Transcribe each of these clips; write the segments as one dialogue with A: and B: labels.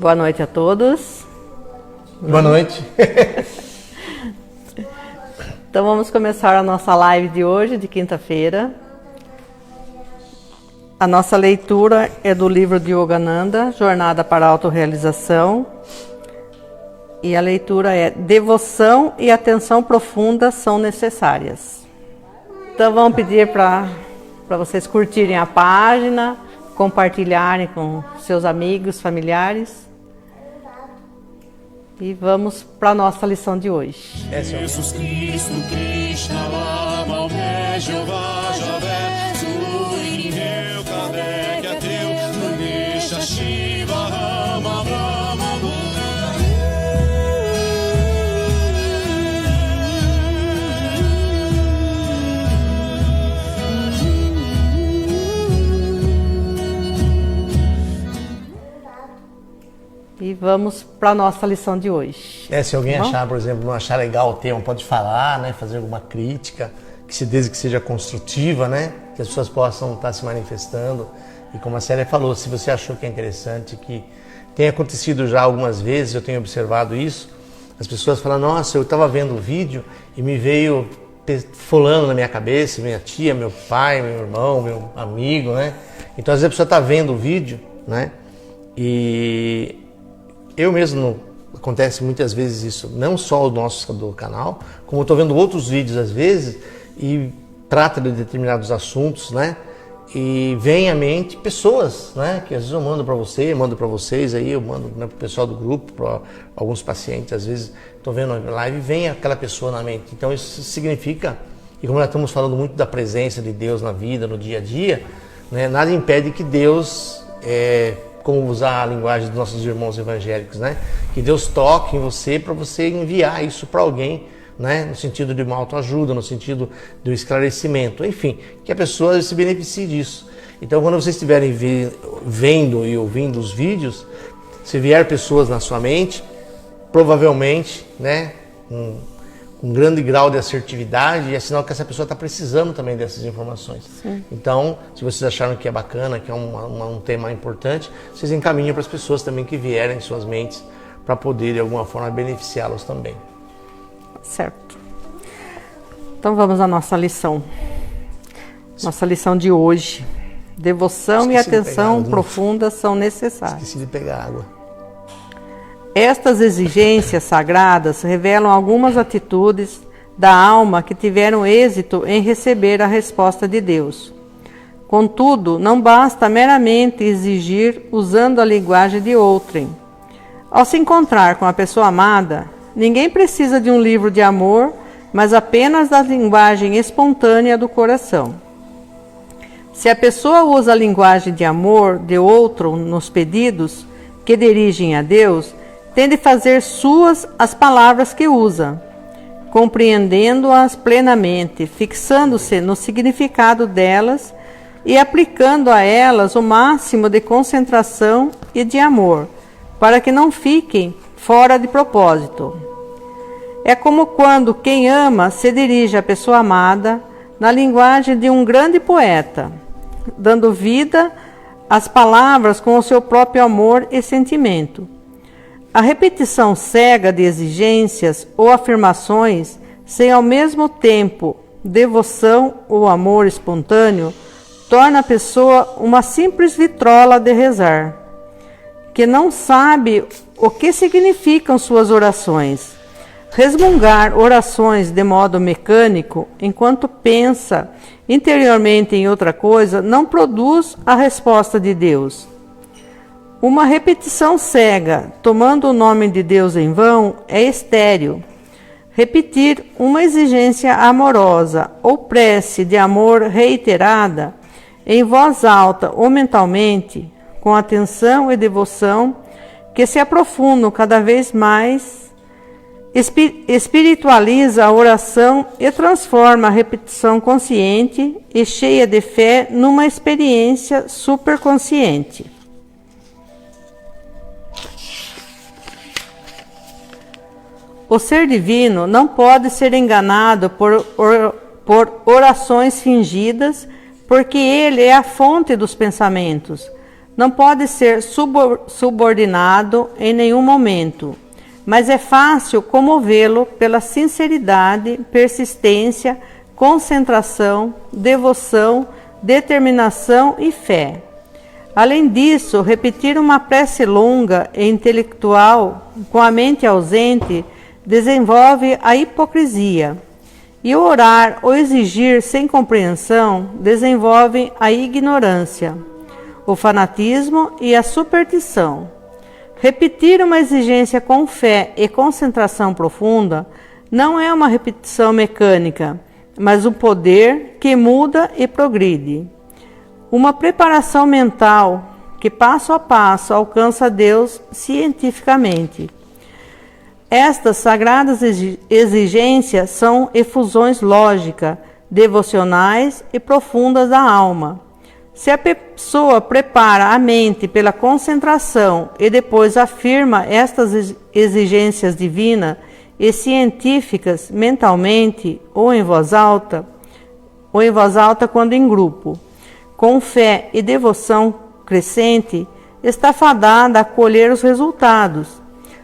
A: Boa noite a todos.
B: Boa noite.
A: Então vamos começar a nossa live de hoje, de quinta-feira. A nossa leitura é do livro de Yogananda, Jornada para a Autorrealização. E a leitura é: devoção e atenção profunda são necessárias. Então vamos pedir para vocês curtirem a página, compartilharem com seus amigos, familiares. E vamos para a nossa lição de hoje.
C: Jesus Cristo, Krishna, Lama, Jeová, Javé, Suri, Meu, Kardec, Ateu, Ganesha, Shiva, Rama, Brahma,
A: E vamos para a nossa lição de hoje.
B: Se alguém achar, por exemplo, não achar legal o tema, pode falar, né? Fazer alguma crítica, desde que seja construtiva, né? Que as pessoas possam estar se manifestando. E como a Célia falou, se você achou que é interessante, que tem acontecido já algumas vezes, eu tenho observado isso, as pessoas falam: nossa, eu estava vendo o vídeo e me veio fulano na minha cabeça, minha tia, meu pai, meu irmão, meu amigo, né? Então às vezes a pessoa está vendo o vídeo, né? E eu mesmo, acontece muitas vezes isso, não só o nosso do canal, como eu estou vendo outros vídeos às vezes e trata de determinados assuntos, né? E vem à mente pessoas, né? Que às vezes eu mando para você, mando para vocês aí, eu mando, né, para o pessoal do grupo, para alguns pacientes, às vezes estou vendo a live e vem aquela pessoa na mente. Então isso significa, e como nós estamos falando muito da presença de Deus na vida, no dia a dia, né? Nada impede que Deus, como usar a linguagem dos nossos irmãos evangélicos, né? Que Deus toque em você para você enviar isso para alguém, né? No sentido de uma autoajuda, no sentido do esclarecimento, enfim, que a pessoa se beneficie disso. Então, quando vocês estiverem vendo e ouvindo os vídeos, se vier pessoas na sua mente, provavelmente, né? Um grande grau de assertividade, é sinal que essa pessoa está precisando também dessas informações. Sim. Então, se vocês acharam que é bacana, que é um tema importante, vocês encaminham para as pessoas também que vierem em suas mentes para poder, de alguma forma, beneficiá-los também.
A: Certo. Então vamos à nossa lição. Nossa lição de hoje. Devoção e atenção profunda são necessárias.
B: Esqueci de pegar água.
A: Estas exigências sagradas revelam algumas atitudes da alma que tiveram êxito em receber a resposta de Deus. Contudo, não basta meramente exigir usando a linguagem de outrem. Ao se encontrar com a pessoa amada, ninguém precisa de um livro de amor, mas apenas da linguagem espontânea do coração. Se a pessoa usa a linguagem de amor de outro nos pedidos que dirigem a Deus, tem de fazer suas as palavras que usa, compreendendo-as plenamente, fixando-se no significado delas e aplicando a elas o máximo de concentração e de amor, para que não fiquem fora de propósito. É como quando quem ama se dirige à pessoa amada na linguagem de um grande poeta, dando vida às palavras com o seu próprio amor e sentimento. A repetição cega de exigências ou afirmações, sem ao mesmo tempo devoção ou amor espontâneo, torna a pessoa uma simples vitrola de rezar, que não sabe o que significam suas orações. Resmungar orações de modo mecânico, enquanto pensa interiormente em outra coisa, não produz a resposta de Deus. Uma repetição cega, tomando o nome de Deus em vão, é estéril. Repetir uma exigência amorosa ou prece de amor reiterada, em voz alta ou mentalmente, com atenção e devoção, que se aprofundam cada vez mais, espiritualiza a oração e transforma a repetição consciente e cheia de fé numa experiência superconsciente. O ser divino não pode ser enganado por orações fingidas, porque ele é a fonte dos pensamentos, Não pode ser subordinado em nenhum momento, mas é fácil comovê-lo pela sinceridade, persistência, concentração, devoção, determinação e fé. Além disso, repetir uma prece longa e intelectual com a mente ausente desenvolve a hipocrisia, e orar ou exigir sem compreensão desenvolve a ignorância, o fanatismo e a superstição. Repetir uma exigência com fé e concentração profunda não é uma repetição mecânica, mas um poder que muda e progride. Uma preparação mental que passo a passo alcança Deus cientificamente. Estas sagradas exigências são efusões lógicas, devocionais e profundas da alma. Se a pessoa prepara a mente pela concentração e depois afirma estas exigências divinas e científicas mentalmente ou em voz alta quando em grupo, com fé e devoção crescente, está fadada a colher os resultados.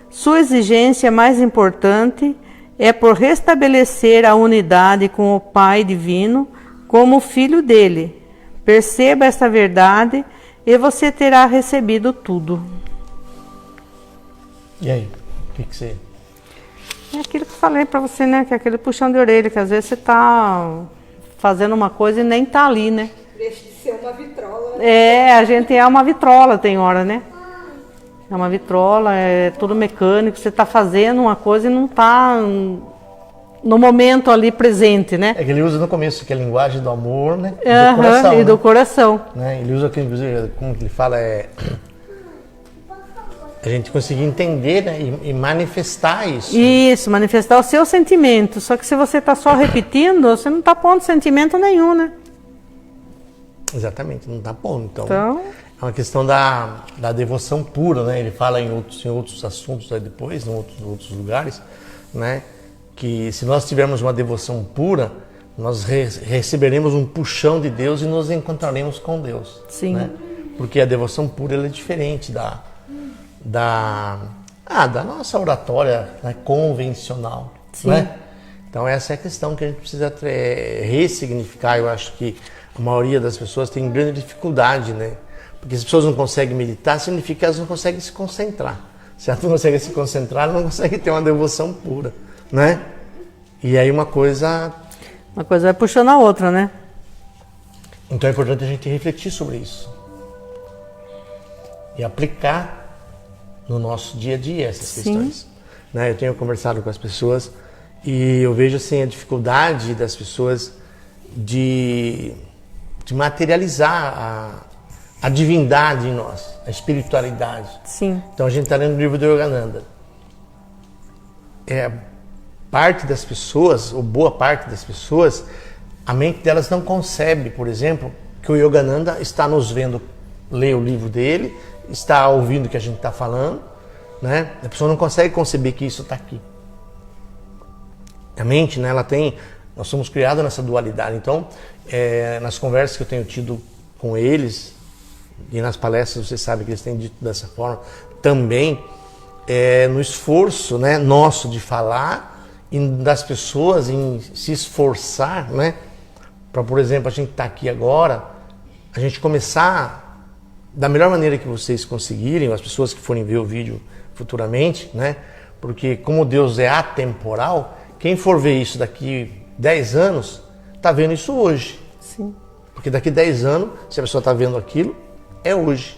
A: Sua exigência mais importante é por restabelecer a unidade com o Pai Divino como filho dele. Perceba esta verdade e você terá recebido tudo.
B: E aí, o que você...
A: É aquilo que eu falei para você, né? Que é aquele puxão de orelha, que às vezes você está fazendo uma coisa e nem está ali, né?
D: Deixa de ser uma vitrola.
A: A gente é uma vitrola, tem hora, né? É uma vitrola, é tudo mecânico, você está fazendo uma coisa e não está no momento ali presente, né?
B: É que ele usa no começo, que é a linguagem do amor, né? Do coração,
A: e
B: né?
A: do coração.
B: Né? Ele usa, como que ele fala, a gente conseguir entender, né? e manifestar isso.
A: Isso, manifestar o seu sentimento. Só que se você está só repetindo, você não está pondo sentimento nenhum, né?
B: Exatamente, não está pondo. Então, é uma questão da devoção pura, né? Ele fala em outros assuntos aí depois, em outros lugares, né? Que se nós tivermos uma devoção pura, nós receberemos um puxão de Deus e nos encontraremos com Deus.
A: Sim.
B: Né? Porque a devoção pura ela é diferente da nossa oratória, né, convencional.
A: Sim.
B: Né? Então essa é a questão que a gente precisa ressignificar. Eu acho que a maioria das pessoas tem grande dificuldade, né? Porque se as pessoas não conseguem meditar, significa que elas não conseguem se concentrar. Se elas não conseguem se concentrar, elas não conseguem ter uma devoção pura, né? E aí uma coisa
A: vai puxando a outra, né?
B: Então é importante a gente refletir sobre isso e aplicar no nosso dia a dia essas questões. Né? Eu tenho conversado com as pessoas e eu vejo assim a dificuldade das pessoas de materializar a divindade em nós, a espiritualidade.
A: Sim.
B: Então a gente está lendo o livro do Yogananda. Parte das pessoas, ou boa parte das pessoas, a mente delas não concebe, por exemplo, que o Yogananda está nos vendo ler o livro dele, está ouvindo o que a gente está falando, né? A pessoa não consegue conceber que isso está aqui. A mente, né, nós somos criados nessa dualidade. Então, nas conversas que eu tenho tido com eles, e nas palestras, você sabe que eles têm dito dessa forma, também no esforço, né, nosso de falar, e das pessoas em se esforçar, né, para, por exemplo, a gente estar aqui agora, a gente começar da melhor maneira que vocês conseguirem, as pessoas que forem ver o vídeo futuramente, né, porque como Deus é atemporal, quem for ver isso daqui 10 anos, está vendo isso hoje.
A: Sim.
B: Porque daqui 10 anos, se a pessoa está vendo aquilo, é hoje,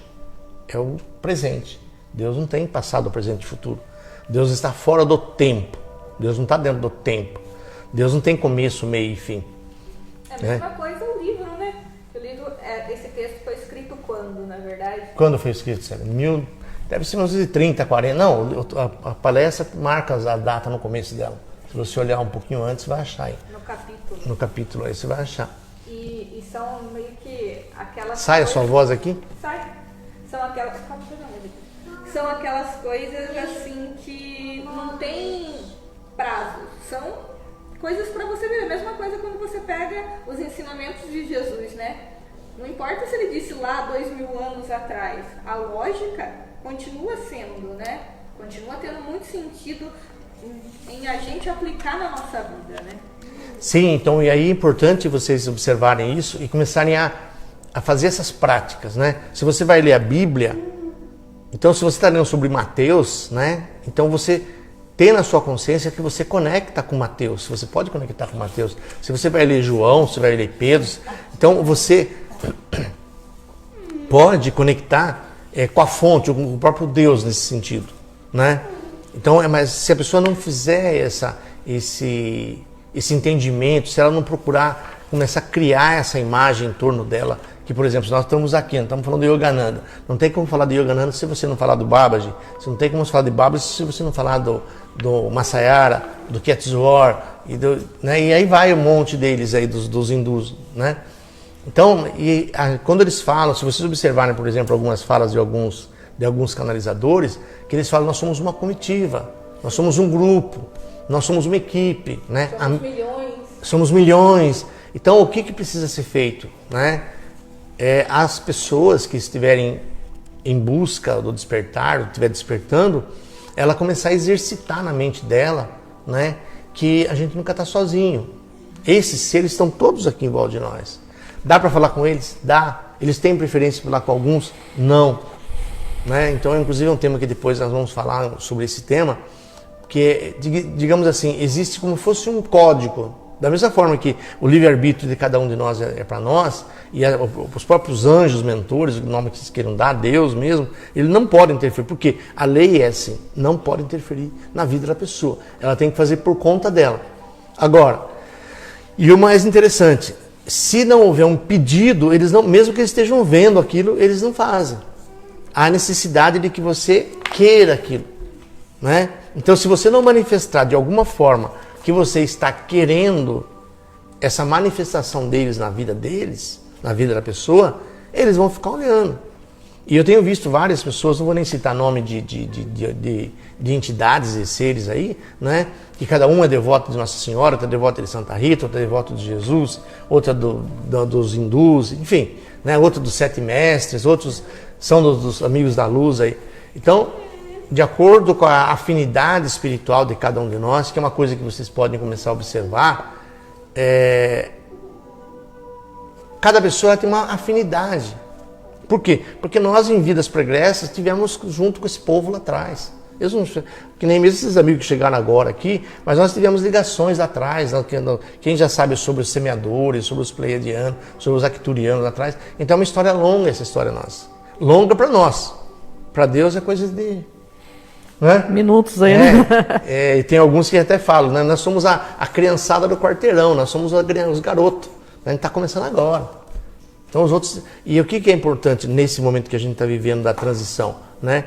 B: é o presente. Deus não tem passado, presente e futuro. Deus está fora do tempo. Deus não está dentro do tempo. Deus não tem começo, meio e fim.
D: É a mesma coisa o livro, né? O livro, esse texto foi escrito quando, na verdade?
B: Quando foi escrito, Célia? Deve ser 1930, 40. Não, a palestra marca a data no começo dela. Se você olhar um pouquinho antes, vai achar aí.
D: No capítulo.
B: No capítulo aí você vai achar.
D: E são meio que aquelas...
B: Sai a sua voz aqui?
D: Sai. São aquelas coisas assim que não tem prazo. São coisas para você ver. A mesma coisa quando você pega os ensinamentos de Jesus, né? Não importa se ele disse lá 2000 anos atrás, a lógica continua sendo, né? Continua tendo muito sentido em a gente aplicar na nossa vida, né?
B: Sim, então e aí é importante vocês observarem isso e começarem a fazer essas práticas, né? Se você vai ler a Bíblia, então se você está lendo sobre Mateus, né? Então você tem na sua consciência que você conecta com Mateus, você pode conectar com Mateus. Se você vai ler João, se vai ler Pedro, então você pode conectar com a fonte, com o próprio Deus nesse sentido, né? Então, mas se a pessoa não fizer esse entendimento, se ela não procurar começar a criar essa imagem em torno dela, que, por exemplo, se nós estamos aqui, nós estamos falando de Yogananda, não tem como falar de Yogananda se você não falar do Babaji, você não tem como falar de Babaji se você não falar do Masayara, do Ketsuor, né? E aí vai um monte deles aí, dos hindus, né? Então, quando eles falam, se vocês observarem, por exemplo, algumas falas de alguns canalizadores, que eles falam, nós somos uma comitiva, nós somos um grupo, nós somos uma equipe, né?
D: Somos milhões.
B: Somos milhões. Então, o que precisa ser feito, né? As pessoas que estiverem em busca do despertar, estiver despertando, ela começar a exercitar na mente dela, né? Que a gente nunca está sozinho. Esses seres estão todos aqui em volta de nós. Dá para falar com eles? Dá. Eles têm preferência por falar com alguns? Não. Né? Então, inclusive, é um tema que depois nós vamos falar sobre esse tema, que, digamos assim, existe como se fosse um código. Da mesma forma que o livre-arbítrio de cada um de nós é para nós, e os próprios anjos, mentores, o nome que vocês queiram dar, Deus mesmo, ele não pode interferir, porque a lei é assim, não pode interferir na vida da pessoa. Ela tem que fazer por conta dela. Agora, e o mais interessante, se não houver um pedido, eles não, mesmo que eles estejam vendo aquilo, eles não fazem. Há necessidade de que você queira aquilo, né? Então, se você não manifestar de alguma forma que você está querendo essa manifestação deles, na vida da pessoa, eles vão ficar olhando. E eu tenho visto várias pessoas, não vou nem citar nome de entidades e seres aí, né? Que cada um é devoto de Nossa Senhora, outra é devota de Santa Rita, outra é devoto de Jesus, outra dos hindus, enfim, né? Outra dos 7 mestres, outros são dos amigos da luz aí. Então, de acordo com a afinidade espiritual de cada um de nós, que é uma coisa que vocês podem começar a observar, cada pessoa tem uma afinidade. Por quê? Porque nós, em vidas pregressas, estivemos junto com esse povo lá atrás. Que nem mesmo esses amigos que chegaram agora aqui, mas nós tivemos ligações lá atrás. Quem já sabe sobre os semeadores, sobre os pleiadianos, sobre os arcturianos lá atrás. Então é uma história longa, essa história nossa. Longa para nós. Para Deus é coisa de... Né?
A: Minutos aí, né?
B: E tem alguns que até falam, né? Nós somos a criançada do quarteirão, nós somos os garotos. A gente está começando agora. Então os outros... E o que é importante nesse momento que a gente está vivendo da transição, né?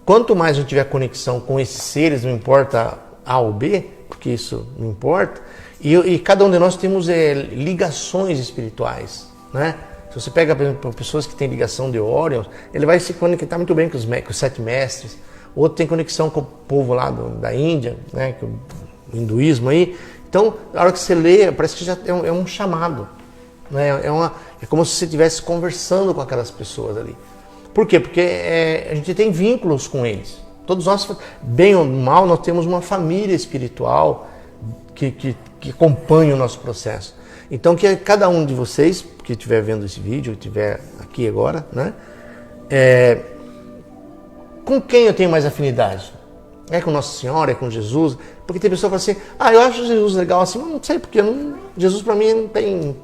B: Quanto mais a gente tiver conexão com esses seres, não importa A ou B, porque isso não importa, e cada um de nós temos ligações espirituais, né? Se você pega, por exemplo, pessoas que têm ligação de Orion, ele vai se conectar muito bem com os 7 mestres. Outro tem conexão com o povo lá da Índia, né? Com o hinduísmo aí. Então, na hora que você lê, parece que já é um chamado, né? É como se você estivesse conversando com aquelas pessoas ali. Por quê? Porque a gente tem vínculos com eles. Todos nós, bem ou mal, nós temos uma família espiritual que acompanha o nosso processo. Então, que cada um de vocês que estiver vendo esse vídeo, que estiver aqui agora, né? Com quem eu tenho mais afinidade? É com Nossa Senhora, é com Jesus? Porque tem pessoa que fala assim, eu acho Jesus legal assim, não sei porque, Jesus para mim não tem...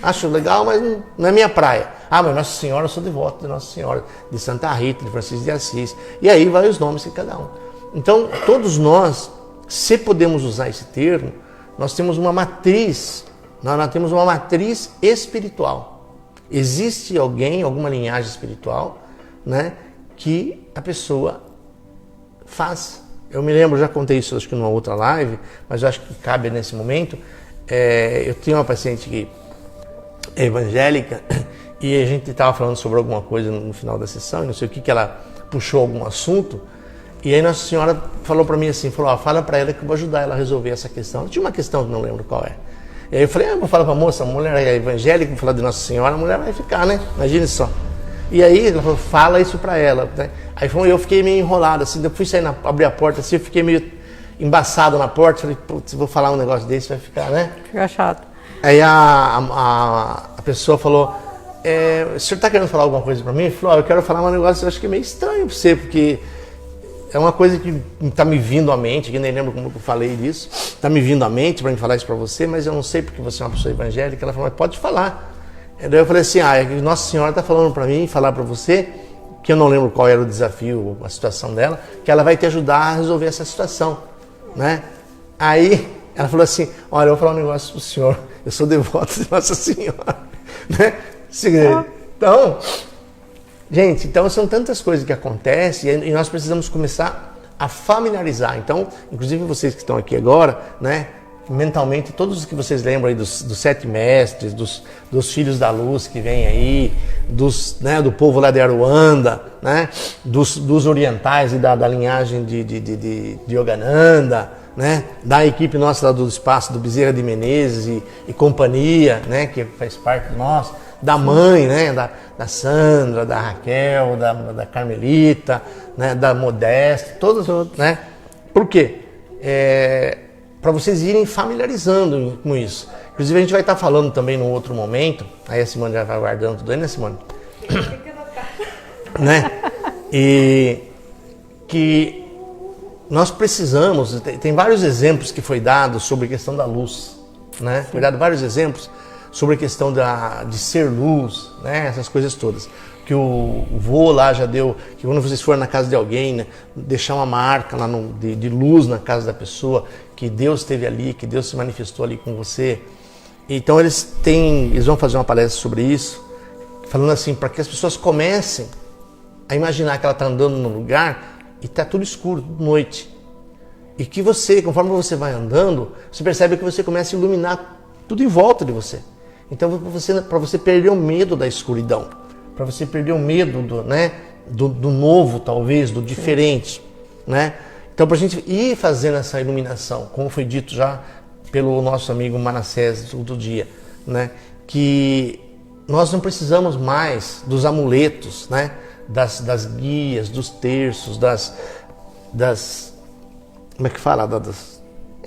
B: Acho legal, mas não é minha praia. Mas Nossa Senhora, eu sou devoto de Nossa Senhora, de Santa Rita, de Francisco de Assis. E aí vai os nomes de cada um. Então, todos nós, se podemos usar esse termo, nós temos uma matriz, nós temos uma matriz espiritual. Existe alguém, alguma linhagem espiritual, né, que a pessoa faz. Eu me lembro, já contei isso acho que numa outra live, mas eu acho que cabe nesse momento. Eu tenho uma paciente que é evangélica e a gente estava falando sobre alguma coisa no final da sessão, e não sei o que ela puxou algum assunto, e aí Nossa Senhora falou para mim assim, fala para ela que eu vou ajudar ela a resolver essa questão. Tinha uma questão que não lembro qual é. E aí eu falei, vou falar pra moça, a mulher é evangélica, vou falar de Nossa Senhora, a mulher vai ficar, né? Imagine só. E aí ela falou, fala isso pra ela, né? Aí eu fiquei meio enrolado, assim, eu fui sair, abrir a porta, assim, eu fiquei meio embaçado na porta, falei, putz, vou falar um negócio desse, vai ficar, né?
A: Fica chato.
B: Aí a pessoa falou, o senhor tá querendo falar alguma coisa pra mim? Ele falou, eu quero falar um negócio, eu acho que é meio estranho pra você, porque é uma coisa que tá me vindo à mente, que nem lembro como eu falei disso, tá me vindo à mente pra me falar isso pra você, mas eu não sei porque você é uma pessoa evangélica. Ela falou, mas pode falar. Daí eu falei assim, Nossa Senhora tá falando pra mim, falar pra você, que eu não lembro qual era o desafio, a situação dela, que ela vai te ajudar a resolver essa situação, né? Aí ela falou assim, olha, eu vou falar um negócio pro senhor, eu sou devoto de Nossa Senhora, né? Então, gente, então são tantas coisas que acontecem e nós precisamos começar a familiarizar. Então, inclusive vocês que estão aqui agora, né? Mentalmente, todos os que vocês lembram aí dos 7 mestres, dos filhos da luz que vem aí, do povo lá de Aruanda, né? dos orientais e da linhagem de Yogananda, né? Da equipe nossa lá do espaço, do Bezerra de Menezes e companhia, né? Que faz parte de nós, da mãe, né? Da Sandra, da Raquel, da Carmelita, né? Da Modesta, todos, né? Por quê? Para vocês irem familiarizando com isso. Inclusive a gente vai estar falando também num outro momento, aí a Simone já vai guardando tudo aí, né, Simone? Né? E que nós precisamos, tem vários exemplos que foi dado sobre a questão da luz, né? Foi dado vários exemplos sobre a questão de ser luz, né? Essas coisas todas. Que o vô lá já deu, que quando vocês forem na casa de alguém, né, deixar uma marca lá de luz na casa da pessoa, que Deus esteve ali, que Deus se manifestou ali com você. Então eles vão fazer uma palestra sobre isso, falando assim, para que as pessoas comecem a imaginar que ela está andando num lugar e está tudo escuro, tudo noite. E que você, conforme você vai andando, você percebe que você começa a iluminar tudo em volta de você. Então para você perder o medo da escuridão, para você perder o medo do novo, talvez, do diferente, né? Então, para a gente ir fazendo essa iluminação, como foi dito já pelo nosso amigo Manassés outro dia, né? Que nós não precisamos mais dos amuletos, né? Das guias, dos terços, como é que fala?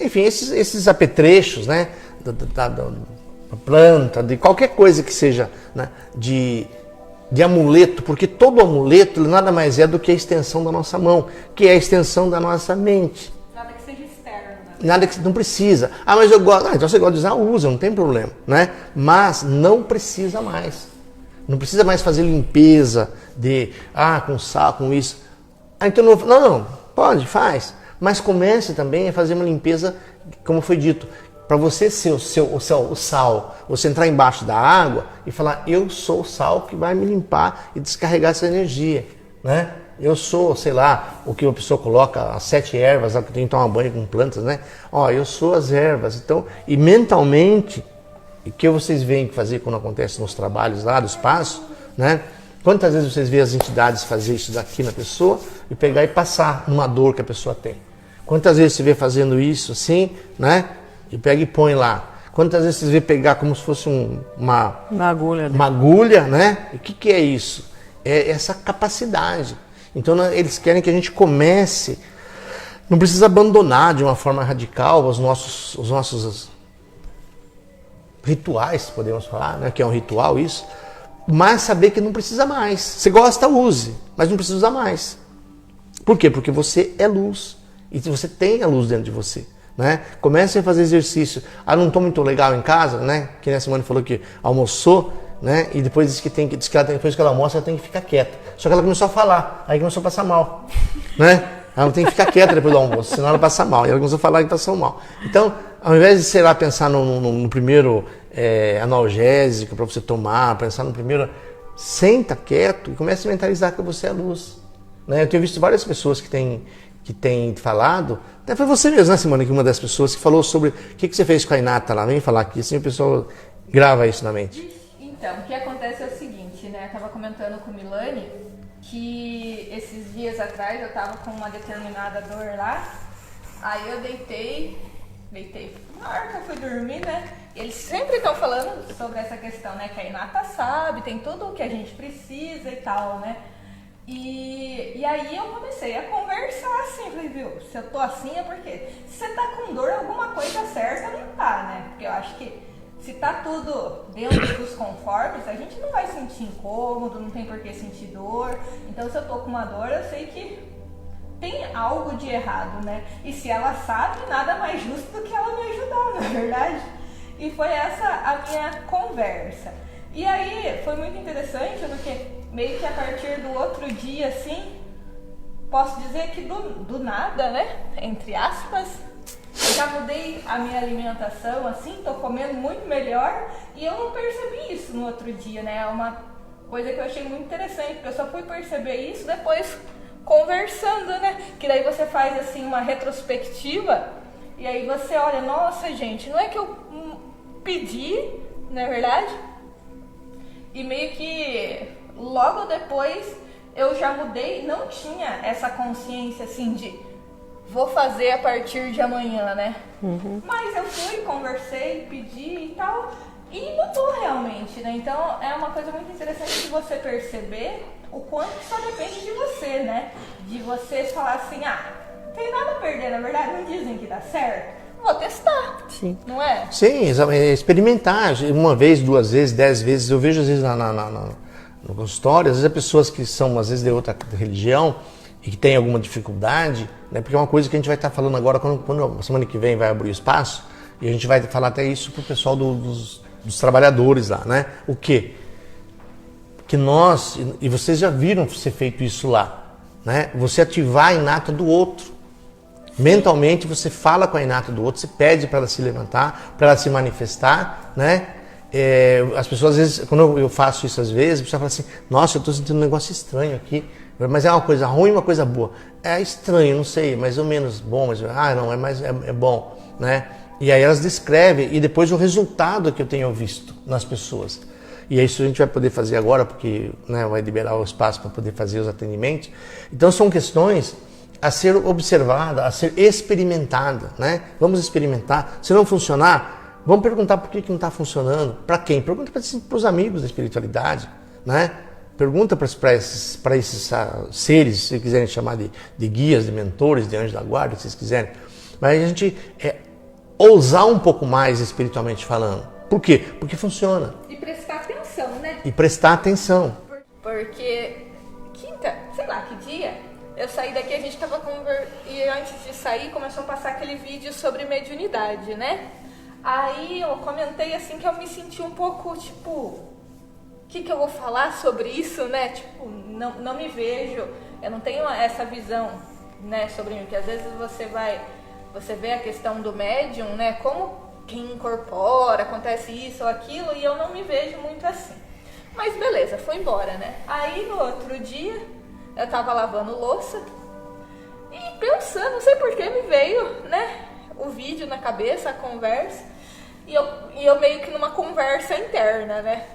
B: Enfim, esses apetrechos, né? Da planta, de qualquer coisa que seja, né? De amuleto, porque todo amuleto ele nada mais é do que a extensão da nossa mão, que é a extensão da nossa mente.
D: Nada que seja externo, né?
B: Nada que não precisa. Mas eu gosto. Então você gosta de usar, usa, não tem problema, né? Mas não precisa mais. Não precisa mais fazer limpeza com sal, com isso. Então não, pode, faz. Mas comece também a fazer uma limpeza, como foi dito. Para você ser o sal, você entrar embaixo da água e falar, eu sou o sal que vai me limpar e descarregar essa energia, né? Eu sou, sei lá, o que a pessoa coloca, as 7 ervas, que tem que tomar banho com plantas, né? Eu sou as ervas. Então, e mentalmente, o que vocês veem fazer quando acontece nos trabalhos lá do espaço, né? Quantas vezes vocês veem as entidades fazer isso daqui na pessoa e pegar e passar uma dor que a pessoa tem? Quantas vezes você vê fazendo isso assim, né? E pega e põe lá. Quantas vezes vocês vê pegar como se fosse uma agulha, né? E o que é isso? É essa capacidade. Então eles querem que a gente comece, não precisa abandonar de uma forma radical os nossos rituais, podemos falar, né? Que é um ritual isso, mas saber que não precisa mais. Você gosta, use, mas não precisa usar mais. Por quê? Porque você é luz e você tem a luz dentro de você. Né? Comece a fazer exercício. Não estou muito legal em casa, né? Que a Simone falou que almoçou, né? E depois disse que depois que ela almoça, ela tem que ficar quieta. Só que ela começou a falar, aí começou a passar mal, né? Ela tem que ficar quieta depois do almoço, senão ela passa mal. E ela começou a falar que passou mal. Então, ao invés de, sei lá, pensar no primeiro analgésico para você tomar, pensar no primeiro, senta quieto e comece a mentalizar que você é luz. Né? Eu tenho visto várias pessoas que têm falado, até foi você mesmo, né, Simone, que uma das pessoas que falou sobre o que você fez com a Inata lá, vem falar aqui, assim o pessoal grava isso na mente.
D: Então, o que acontece é o seguinte, né, eu estava comentando com o Milani, que esses dias atrás eu estava com uma determinada dor lá, aí eu deitei, na hora que eu fui dormir, né, Eles sempre estão falando sobre essa questão, né? Que a Inata sabe, tem tudo o que a gente precisa e tal, né? E aí eu comecei a conversar assim, falei, viu, se eu tô assim é porque se você tá com dor, alguma coisa certa não tá, né? Porque eu acho que se tá tudo dentro dos conformes, a gente não vai sentir incômodo, não tem por que sentir dor. Então se eu tô com uma dor, eu sei que tem algo de errado, né? E se ela sabe, nada mais justo do que ela me ajudar, não é verdade? E foi essa a minha conversa. E aí foi muito interessante, porque meio que a partir do outro dia, assim, posso dizer que do nada, né? Entre aspas, eu já mudei a minha alimentação, assim, tô comendo muito melhor e eu não percebi isso no outro dia, né? É uma coisa que eu achei muito interessante, porque eu só fui perceber isso depois conversando, né? Que daí você faz, assim, uma retrospectiva e aí você olha, nossa, gente, não é que eu pedi, não é verdade? E meio que logo depois eu já mudei, não tinha essa consciência assim de vou fazer a partir de amanhã, né? Mas eu fui, conversei, pedi e tal, e mudou realmente, né? Então é uma coisa muito interessante de você perceber o quanto só depende de você, né? De você falar assim, não tem nada a perder, na verdade, não dizem que dá certo. Vou testar,
A: Sim.
D: Não é?
B: Sim, experimentar. Uma vez, 2 vezes, 10 vezes. Eu vejo às vezes no consultório, às vezes pessoas que são às vezes de outra religião e que têm alguma dificuldade, né? Porque é uma coisa que a gente vai estar falando agora, quando semana que vem vai abrir o espaço, e a gente vai falar até isso para o pessoal dos trabalhadores lá, né? O quê? Que nós, e vocês já viram ser feito isso lá, né? Você ativar a inata do outro. Mentalmente você fala com a inata do outro, você pede para ela se levantar, para ela se manifestar, né? As pessoas às vezes, quando eu faço isso às vezes, a pessoa fala assim, nossa, eu estou sentindo um negócio estranho aqui, mas é uma coisa ruim, uma coisa boa. É estranho, não sei, mais ou menos bom, mas não, é bom, né? E aí elas descrevem e depois o resultado que eu tenho visto nas pessoas. E é isso que a gente vai poder fazer agora, porque, né, vai liberar o espaço para poder fazer os atendimentos. Então são questões a ser observada, a ser experimentada, né? Vamos experimentar. Se não funcionar, vamos perguntar por que não está funcionando. Para quem? Pergunta para os amigos da espiritualidade, né? Pergunta para esses seres, se quiserem chamar de guias, de mentores, de anjos da guarda, se vocês quiserem. Mas a gente ousar um pouco mais espiritualmente falando. Por quê? Porque funciona.
D: E prestar atenção, né?
B: E prestar atenção.
D: Porque quinta, sei lá que dia, eu saí daqui, a gente tava e antes de sair começou a passar aquele vídeo sobre mediunidade, né? Aí eu comentei assim que eu me senti um pouco, tipo, o que eu vou falar sobre isso, né? Tipo, não me vejo, eu não tenho essa visão, né, sobre mim, que às vezes você vê a questão do médium, né, como quem incorpora, acontece isso ou aquilo, e eu não me vejo muito assim. Mas beleza, fui embora, né? Aí no outro dia, eu tava lavando louça e pensando, não sei por que me veio, né, o vídeo na cabeça, a conversa, e eu meio que numa conversa interna, né?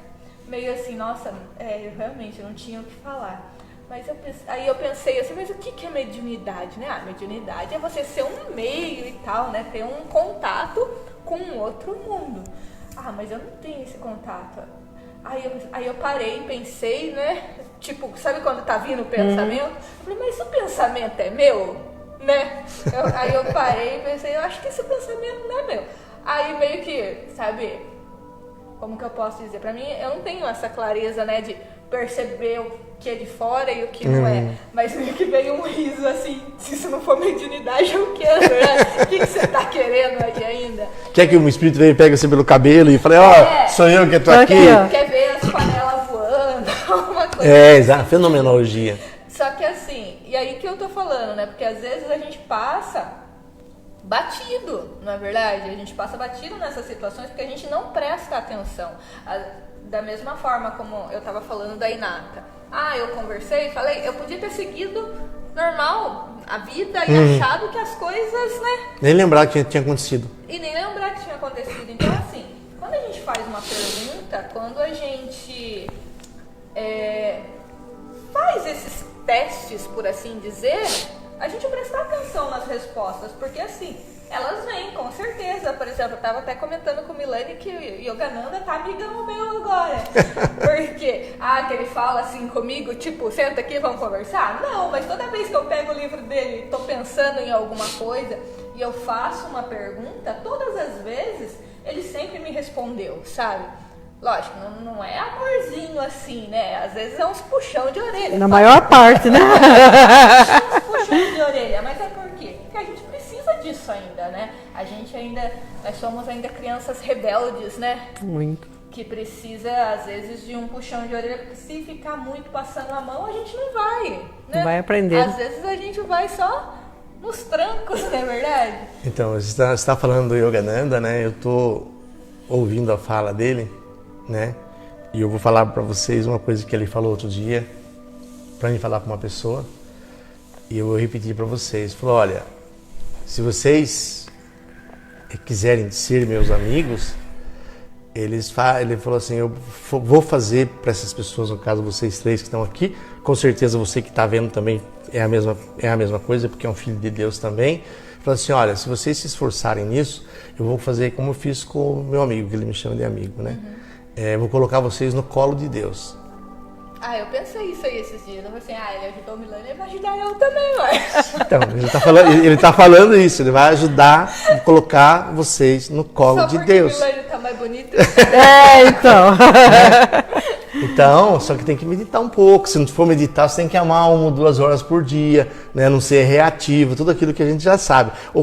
D: Meio assim, nossa, eu realmente não tinha o que falar. Mas aí eu pensei assim, mas o que é mediunidade, né? Mediunidade é você ser um meio e tal, né? Ter um contato com um outro mundo. Mas eu não tenho esse contato. Aí eu parei, pensei, né? Tipo, sabe quando tá vindo o pensamento? Eu falei, mas o pensamento é meu? Né? Aí eu parei e pensei, eu acho que esse pensamento não é meu. Aí meio que, sabe, como que eu posso dizer? Pra mim, eu não tenho essa clareza, né, de perceber o que é de fora e o que não é. Mas meio que veio um riso assim, se isso não for mediunidade, eu quero, né? O que você tá querendo aí ainda?
B: Quer que um espírito venha e pegue você pelo cabelo e fale, sou eu que tô aqui.
D: Quer ver as panelas voando, alguma coisa.
B: Exato, fenomenologia.
D: Só que assim, e aí que eu tô falando, né? Porque às vezes a gente passa batido, não é verdade? A gente passa batido nessas situações porque a gente não presta atenção. Da mesma forma como eu tava falando da Inata. Eu conversei, falei, eu podia ter seguido normal a vida e achado que as coisas, né?
B: Nem lembrar que tinha acontecido.
D: E nem lembrar que tinha acontecido. Então, assim, quando a gente faz uma pergunta, quando a gente faz esses testes, por assim dizer, a gente prestar atenção nas respostas, porque assim, elas vêm, com certeza. Por exemplo, eu tava até comentando com o Milani que o Yogananda tá amigão meu agora. Porque, que ele fala assim comigo, tipo, senta aqui, vamos conversar? Não, mas toda vez que eu pego o livro dele e tô pensando em alguma coisa e eu faço uma pergunta, todas as vezes ele sempre me respondeu, sabe? Lógico, não é amorzinho assim, né? Às vezes é uns puxão de orelha.
A: Na maior parte, né?
D: Uns puxão de orelha, mas é por quê? Porque a gente precisa disso ainda, né? Nós somos ainda crianças rebeldes, né?
A: Muito.
D: Que precisa, às vezes, de um puxão de orelha, porque se ficar muito passando a mão, a gente não vai, né?
A: Não vai aprender.
D: Às vezes a gente vai só nos trancos, não é verdade?
B: Então, você está falando do Yogananda, né? Eu estou ouvindo a fala dele, né? E eu vou falar para vocês uma coisa que ele falou outro dia, para mim falar com uma pessoa, e eu vou repetir para vocês. Falou, olha, se vocês quiserem ser meus amigos, ele falou assim, eu vou fazer para essas pessoas, no caso vocês três que estão aqui, com certeza você que está vendo também é a mesma coisa, porque é um filho de Deus também. Falou assim, olha, se vocês se esforçarem nisso, eu vou fazer como eu fiz com o meu amigo, que ele me chama de amigo, né? Vou colocar vocês no colo de Deus.
D: Eu pensei isso aí esses dias. Eu falei assim, ele ajudou o Milani, ele vai ajudar eu também, ué.
B: Então, ele tá falando isso, ele vai ajudar a colocar vocês no colo de Deus.
D: Só porque o Milani tá mais bonito.
A: Então.
B: Então, só que tem que meditar um pouco. Se não for meditar, você tem que amar 1 ou 2 horas por dia, né? Não ser reativo, tudo aquilo que a gente já sabe.
D: Dá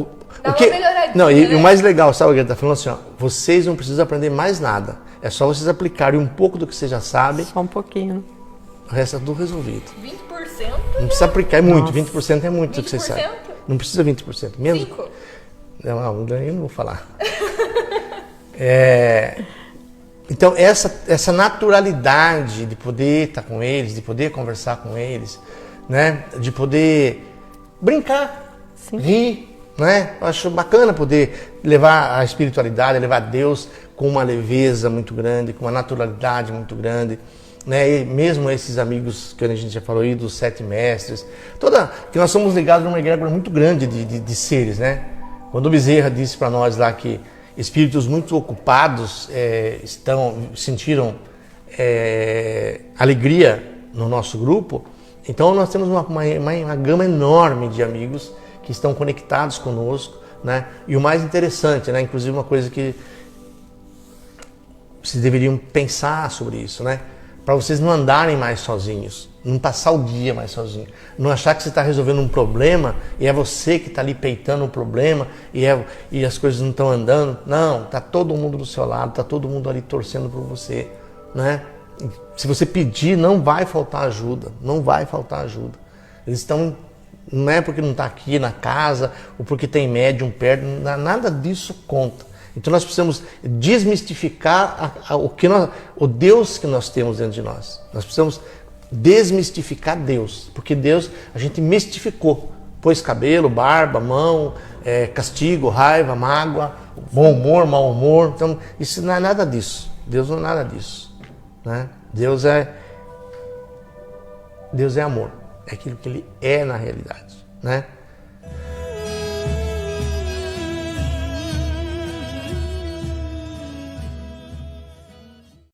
D: uma melhoradinha,
B: não, e
D: né?
B: o mais legal, sabe o que ele tá falando assim, ó, vocês não precisam aprender mais nada. É só vocês aplicarem um pouco do que você já sabe,
A: Só um pouquinho.
B: o resto é tudo resolvido.
D: 20%?
B: Não precisa aplicar, é muito, 20% é muito do que você
D: 20%?
B: sabe. Não precisa 20%, mesmo.
D: 5%?
B: Não, eu não vou falar. Então, essa naturalidade de poder estar com eles, de poder conversar com eles, né? De poder brincar, rir, né? Eu acho bacana poder levar a espiritualidade, levar Deus com uma leveza muito grande, com uma naturalidade muito grande, né? E mesmo esses amigos que a gente já falou aí, dos 7 mestres, que nós somos ligados numa egrégora muito grande de seres, né? Quando o Bezerra disse para nós lá que espíritos muito ocupados sentiram alegria no nosso grupo, então nós temos uma gama enorme de amigos que estão conectados conosco, né? E o mais interessante, né? Inclusive uma coisa que vocês deveriam pensar sobre isso, né? Para vocês não andarem mais sozinhos, não passar o dia mais sozinho, não achar que você está resolvendo um problema e é você que está ali peitando o problema e as coisas não estão andando. Não, está todo mundo do seu lado, está todo mundo ali torcendo por você, né? Se você pedir, não vai faltar ajuda, não vai faltar ajuda. Eles estão, não é porque não está aqui na casa ou porque tem médium perto, nada disso conta. Então nós precisamos desmistificar o Deus que nós temos dentro de nós. Nós precisamos desmistificar Deus, porque Deus a gente mistificou. Pôs cabelo, barba, mão, castigo, raiva, mágoa, bom humor, mau humor. Então isso não é nada disso. Deus não é nada disso, né? Deus é amor. É aquilo que Ele é na realidade, né?